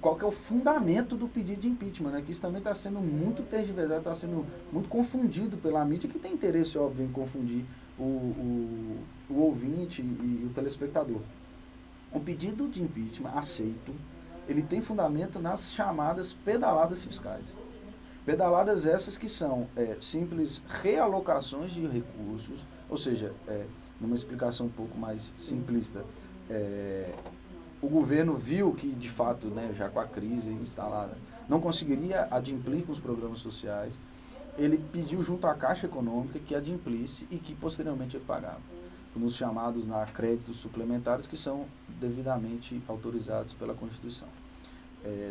[SPEAKER 1] qual que é o fundamento do pedido de impeachment, né? Que isso também está sendo muito tergiversado, está sendo muito confundido pela mídia, que tem interesse, óbvio, em confundir o ouvinte e o telespectador. O pedido de impeachment aceito, ele tem fundamento nas chamadas pedaladas fiscais. Pedaladas essas que são simples realocações de recursos, ou seja, numa explicação um pouco mais simplista, o governo viu que, de fato, né, já com a crise instalada, não conseguiria adimplir com os programas sociais, ele pediu junto à Caixa Econômica que adimplisse e que posteriormente ele pagava, nos chamados créditos suplementares que são devidamente autorizados pela Constituição.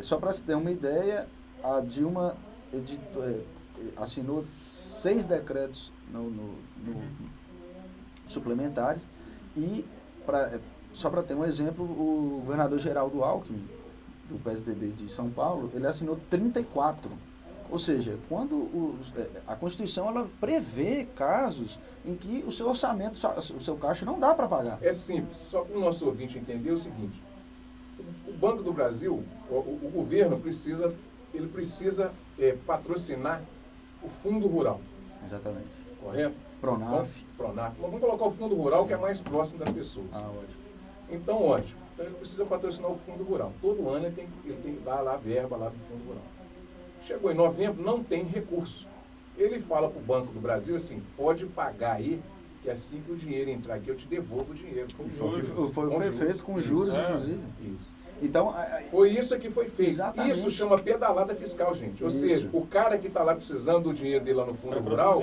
[SPEAKER 1] Só para se ter uma ideia, a Dilma assinou 6 decretos suplementares e, só para ter um exemplo, o governador Geraldo Alckmin, do PSDB de São Paulo, ele assinou 34. Ou seja, quando a Constituição ela prevê casos em que o seu orçamento, o seu caixa não dá para pagar.
[SPEAKER 2] É simples, só para o nosso ouvinte entender o seguinte, o Banco do Brasil, o governo precisa patrocinar o Fundo Rural.
[SPEAKER 1] Exatamente.
[SPEAKER 2] Correto?
[SPEAKER 1] Pronaf.
[SPEAKER 2] Vamos colocar o Fundo Rural, sim, que é mais próximo das pessoas.
[SPEAKER 1] Ótimo.
[SPEAKER 2] Então, ótimo. Então ele precisa patrocinar o Fundo Rural. Todo ano ele tem que dar lá a verba lá do Fundo Rural. Chegou em novembro, não tem recurso. Ele fala para o Banco do Brasil assim, pode pagar aí, que assim que o dinheiro entrar aqui, eu te devolvo o dinheiro.
[SPEAKER 1] E foi o que foi feito com juros, inclusive.
[SPEAKER 2] Isso.
[SPEAKER 1] Então,
[SPEAKER 2] foi isso que foi feito.
[SPEAKER 1] Exatamente.
[SPEAKER 2] Isso chama pedalada fiscal, gente. Ou seja, o cara que está lá precisando do dinheiro dele lá no Fundo Rural,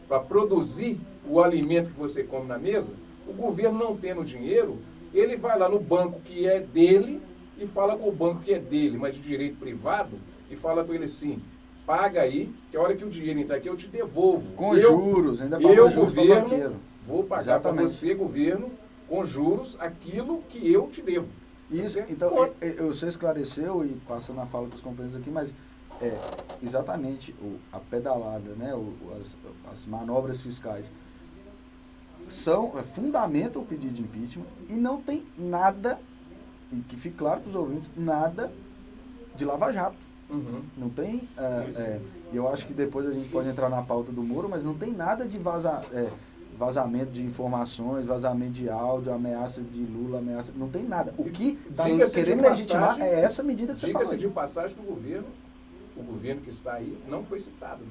[SPEAKER 2] para produzir o alimento que você come na mesa, o governo não tendo dinheiro, ele vai lá no banco que é dele e fala com o banco que é dele, mas de direito privado, e fala com ele assim, paga aí, que a hora que o dinheiro entrar aqui eu te devolvo.
[SPEAKER 1] Com juros, ainda paga juros para o banqueiro.
[SPEAKER 2] Vou pagar para você, governo, com juros, aquilo que eu te devo.
[SPEAKER 1] Isso, então, você esclareceu e passando a fala para os companheiros aqui, mas exatamente a pedalada, né, as manobras fiscais fundamentam o pedido de impeachment e não tem nada, e que fique claro para os ouvintes, nada de lava-jato.
[SPEAKER 2] Uhum.
[SPEAKER 1] Não tem, e eu acho que depois a gente pode entrar na pauta do Moro, mas não tem nada de vazamento de informações, vazamento de áudio, ameaça de Lula, não tem nada. O que está querendo legitimar é essa medida que você falou.
[SPEAKER 2] Diga-se de passagem que o governo que está aí não foi citado.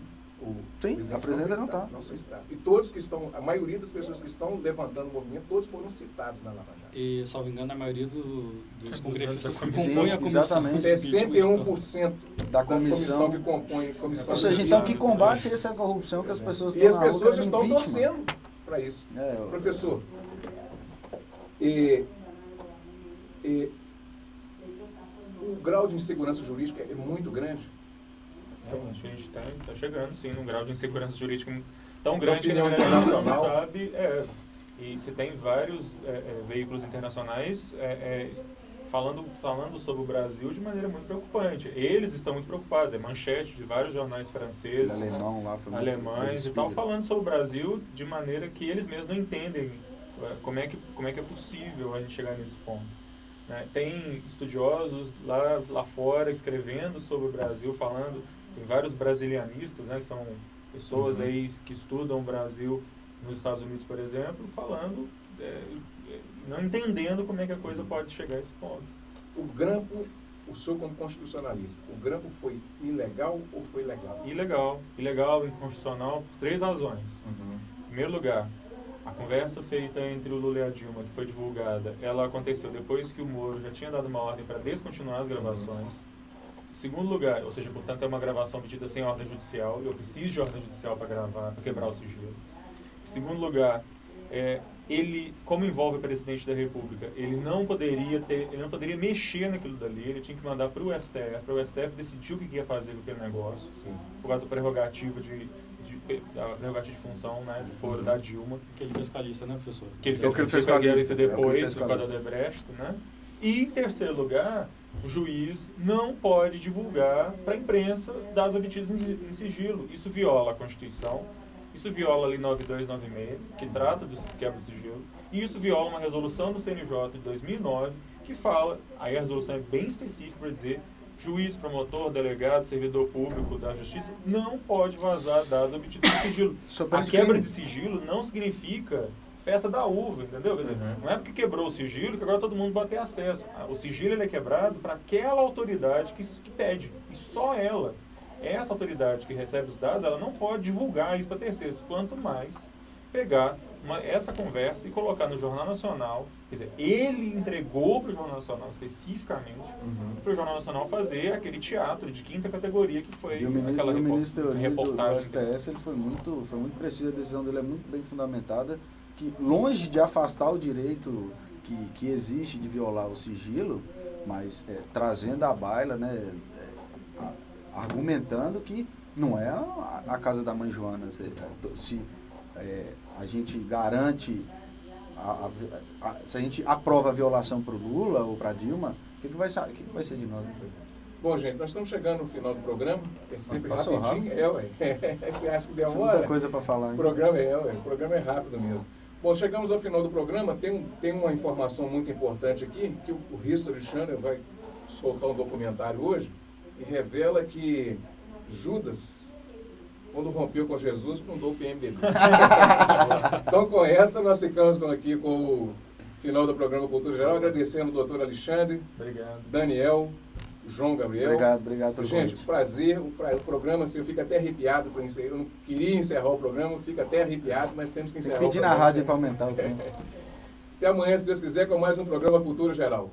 [SPEAKER 1] Sim, a presidenta não está.
[SPEAKER 2] Não foi citado. E todos que estão, a maioria das pessoas que estão levantando o movimento, todos foram citados na Lava Jato.
[SPEAKER 3] E, salvo engano, a maioria dos congressistas que
[SPEAKER 1] compõem
[SPEAKER 3] a comissão.
[SPEAKER 1] Exatamente.
[SPEAKER 2] 61%
[SPEAKER 1] da comissão
[SPEAKER 2] que compõe a comissão.
[SPEAKER 1] Ou seja, então que combate essa corrupção que as pessoas
[SPEAKER 2] estão. E as
[SPEAKER 1] na rua
[SPEAKER 2] pessoas estão
[SPEAKER 1] impeachment.
[SPEAKER 2] torcendo para isso. Professor, o grau de insegurança jurídica é muito grande.
[SPEAKER 4] Acho que a gente está chegando, sim, num grau de insegurança jurídica tão grande que a
[SPEAKER 2] opinião
[SPEAKER 4] gente
[SPEAKER 2] internacional
[SPEAKER 4] sabe. E se tem vários veículos internacionais falando sobre o Brasil de maneira muito preocupante. Eles estão muito preocupados, é manchete de vários jornais franceses, alemães e tal, falando sobre o Brasil de maneira que eles mesmos não entendem como é que é possível a gente chegar nesse ponto. Tem estudiosos lá fora escrevendo sobre o Brasil, falando, tem vários brasilianistas, né, que são pessoas aí que estudam o Brasil nos Estados Unidos, por exemplo, falando, não entendendo como é que a coisa pode chegar a esse ponto.
[SPEAKER 2] O grampo, o senhor como constitucionalista, o grampo foi ilegal ou foi legal?
[SPEAKER 4] Ilegal, inconstitucional, por 3 razões. Em primeiro lugar, a conversa feita entre o Lula e a Dilma, que foi divulgada, ela aconteceu depois que o Moro já tinha dado uma ordem para descontinuar as gravações. Em segundo lugar, ou seja, portanto, é uma gravação pedida sem ordem judicial, eu preciso de ordem judicial para gravar, para quebrar o sigilo. Em segundo lugar, ele, como envolve o presidente da República, ele não poderia mexer naquilo dali, ele tinha que mandar para o STF decidir o que ia fazer com aquele negócio, por causa do prerrogativo da prerrogativa de função, né, de foro da Dilma.
[SPEAKER 3] Que ele fez com a lista, né, professor?
[SPEAKER 4] Que ele fez com a lista depois, por causa da Odebrecht, né? E, em terceiro lugar, o juiz não pode divulgar para a imprensa dados obtidos em sigilo. Isso viola a Constituição, isso viola a Lei 9296, que trata do quebra de sigilo, e isso viola uma resolução do CNJ de 2009, que fala, aí a resolução é bem específica para dizer, juiz, promotor, delegado, servidor público da justiça não pode vazar dados obtidos em sigilo. A quebra de sigilo não significa festa da uva, entendeu? Quer dizer, não é porque quebrou o sigilo que agora todo mundo vai ter acesso. O sigilo ele é quebrado para aquela autoridade que pede, e só ela. Essa autoridade que recebe os dados, ela não pode divulgar isso para terceiros, quanto mais pegar essa conversa e colocar no Jornal Nacional. Quer dizer, ele entregou para o Jornal Nacional especificamente, para o Jornal Nacional fazer aquele teatro de 5ª categoria que foi aquela reportagem.
[SPEAKER 1] Do STF ele foi muito preciso, a decisão dele é muito bem fundamentada, que longe de afastar o direito que existe de violar o sigilo, mas trazendo à baila, né, argumentando que não é a casa da mãe Joana. Se a gente garante, se a gente aprova a violação para o Lula ou para a Dilma, o que vai ser de nós? Né?
[SPEAKER 2] Bom, gente, nós estamos chegando no final do programa. É sempre
[SPEAKER 1] Passou
[SPEAKER 2] rapidinho.
[SPEAKER 1] Rápido.
[SPEAKER 2] Você acha que demora?
[SPEAKER 1] Muita coisa para falar, hein?
[SPEAKER 2] O programa é rápido mesmo. Bom, chegamos ao final do programa. Tem uma informação muito importante aqui, que o History Channel vai soltar um documentário hoje, e revela que Judas, quando rompeu com Jesus, fundou o PMDB. Então, com essa, nós ficamos aqui com final do programa Cultura Geral, agradecendo o doutor Alexandre,
[SPEAKER 4] Obrigado.
[SPEAKER 2] Daniel, João Gabriel.
[SPEAKER 1] Obrigado pelo
[SPEAKER 2] Gente,
[SPEAKER 1] convite.
[SPEAKER 2] prazer, o programa, assim, eu fico até arrepiado, eu não queria encerrar o programa, eu fico até arrepiado, mas temos que
[SPEAKER 1] Tem que
[SPEAKER 2] encerrar o
[SPEAKER 1] pedir na
[SPEAKER 2] programa.
[SPEAKER 1] rádio para aumentar o tempo.
[SPEAKER 2] Até amanhã, se Deus quiser, com mais um programa Cultura Geral.